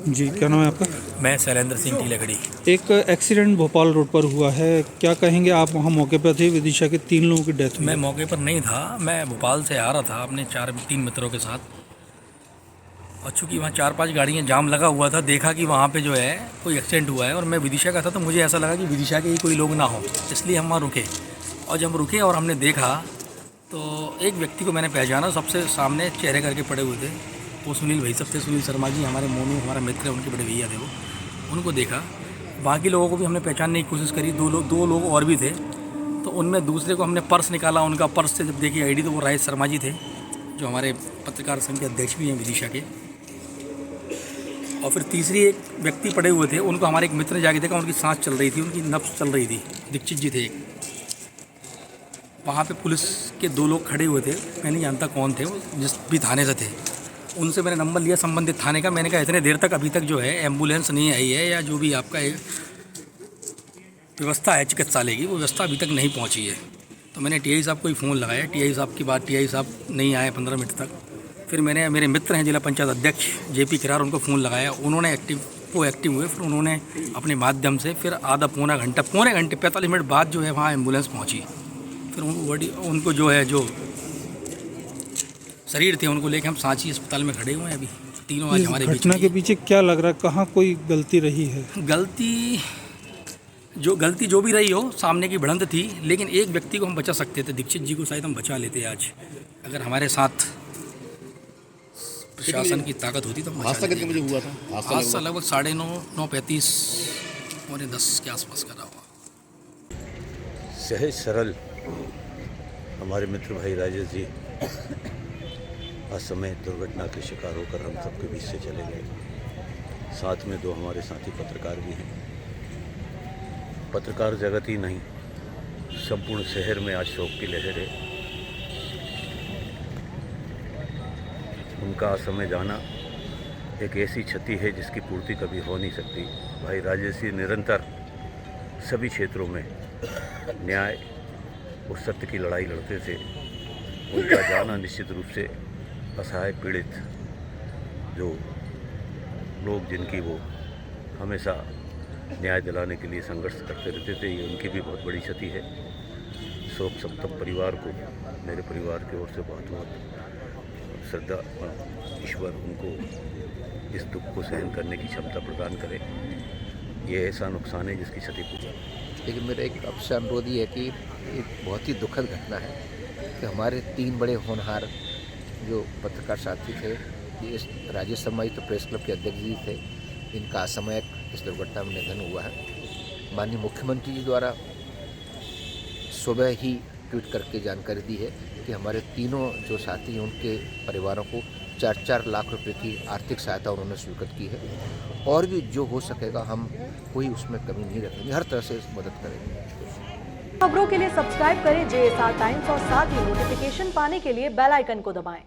जी, क्या नाम है आपका? मैं शैलेंद्र सिंह टीलगढ़ी। एक एक्सीडेंट भोपाल रोड पर हुआ है, क्या कहेंगे आप? वहाँ मौके पर थे, विदिशा के 3 लोगों की डेथ हुई मैं है। मौके पर नहीं था, मैं भोपाल से आ रहा था अपने 3 मित्रों के साथ। और चूँकि वहाँ 4-5 गाड़ियाँ जाम लगा हुआ था, देखा कि वहाँ पे जो है कोई एक्सीडेंट हुआ है और मैं विदिशा का था, तो मुझे ऐसा लगा कि विदिशा के ही कोई लोग ना हो, इसलिए हम वहाँ रुके। और जब हम रुके और हमने देखा तो एक व्यक्ति को मैंने पहचाना, सबसे सामने चेहरे करके पड़े हुए थे। वो सुनील भाई सब थे, सुनील शर्मा जी, हमारे मोनू हमारा मित्र है, उनके बड़े भैया थे वो। उनको देखा, बाकी लोगों को भी हमने पहचानने की कोशिश करी। दो लोग और भी थे, तो उनमें दूसरे को हमने पर्स निकाला। उनका पर्स से जब देखी आईडी, तो वो राजेश शर्मा जी थे, जो हमारे पत्रकार संघ के अध्यक्ष भी हैं विदिशा के। और फिर तीसरी एक व्यक्ति पड़े हुए थे, उनको हमारे एक मित्र ने जाके देखा, उनकी सांस चल रही थी, उनकी नब्ज चल रही थी। दीक्षित जी थे। वहाँ पे पुलिस के 2 लोग खड़े हुए थे, मैं नहीं जानता कौन थे वो, जिस भी थाने से थे। उनसे मैंने नंबर लिया संबंधित थाने का। मैंने कहा इतने देर तक अभी तक जो है एम्बुलेंस नहीं आई है, या जो भी आपका एक व्यवस्था है चिकित्सालय की, वो व्यवस्था अभी तक नहीं पहुंची है। तो मैंने टीआई साहब को ही फ़ोन लगाया। टीआई साहब की बात, टीआई साहब नहीं आए 15 मिनट तक। फिर मैंने, मेरे मित्र हैं जिला पंचायत अध्यक्ष जेपी किरार, उनको फ़ोन लगाया। उन्होंने एक्टिव हुए। फिर उन्होंने अपने माध्यम से फिर पौने घंटे 45 मिनट बाद जो है वहाँ एम्बुलेंस पहुँची। फिर उनको जो है, जो शरीर थे, उनको लेके हम सांची अस्पताल में खड़े हुए हैं अभी। तीनों आज हमारे बीच घटना में के ही पीछे क्या लग रहा है, कहाँ कोई गलती रही है? हैं। गलती जो भी रही हो, सामने की भिड़ंत थी, लेकिन एक व्यक्ति को हम बचा सकते थे। दीक्षित जी को शायद हम बचा लेते आज, अगर हमारे साथ प्रशासन की ताकत होती तो हम बचा हादसा कितने लेते। बजे हुआ था? हादसा लगभग 9:30 पौने 10 के आसपास करा हुआ। सहज सरल हमारे मित्र भाई राजेश जी असमय दुर्घटना के शिकार होकर हम सबके बीच से चले गए। साथ में 2 हमारे साथी पत्रकार भी हैं। पत्रकार जगत ही नहीं, संपूर्ण शहर में आज शोक की लहर है। उनका असमय जाना एक ऐसी क्षति है जिसकी पूर्ति कभी हो नहीं सकती। भाई राजेश जी निरंतर सभी क्षेत्रों में न्याय और सत्य की लड़ाई लड़ते थे। उनका जाना निश्चित रूप से असहाय पीड़ित जो लोग, जिनकी वो हमेशा न्याय दिलाने के लिए संघर्ष करते रहते थे, ये उनकी भी बहुत बड़ी क्षति है। शोक संतप्त परिवार को मेरे परिवार की ओर से बहुत बहुत श्रद्धा। ईश्वर उनको इस दुख को सहन करने की क्षमता प्रदान करे। ये ऐसा नुकसान है जिसकी क्षति पूरी। लेकिन मेरा एक आपसे अनुरोध ही है कि एक बहुत ही दुखद घटना है कि हमारे 3 बड़े होनहार जो पत्रकार साथी थे, ये राजेश शर्मा जी तो प्रेस क्लब के अध्यक्ष जी थे, इनका असामयिक इस दुर्घटना में निधन हुआ है। माननीय मुख्यमंत्री जी द्वारा सुबह ही ट्वीट करके जानकारी दी है कि हमारे तीनों जो साथी हैं उनके परिवारों को 4-4 लाख रुपए की आर्थिक सहायता उन्होंने स्वीकृत की है। और भी जो हो सकेगा हम कोई उसमें कमी नहीं रखेंगे, हर तरह से मदद करेंगे। खबरों के लिए सब्सक्राइब करें JSR टाइम्स और साथ ही नोटिफिकेशन पाने के लिए बेल आइकन को दबाएं।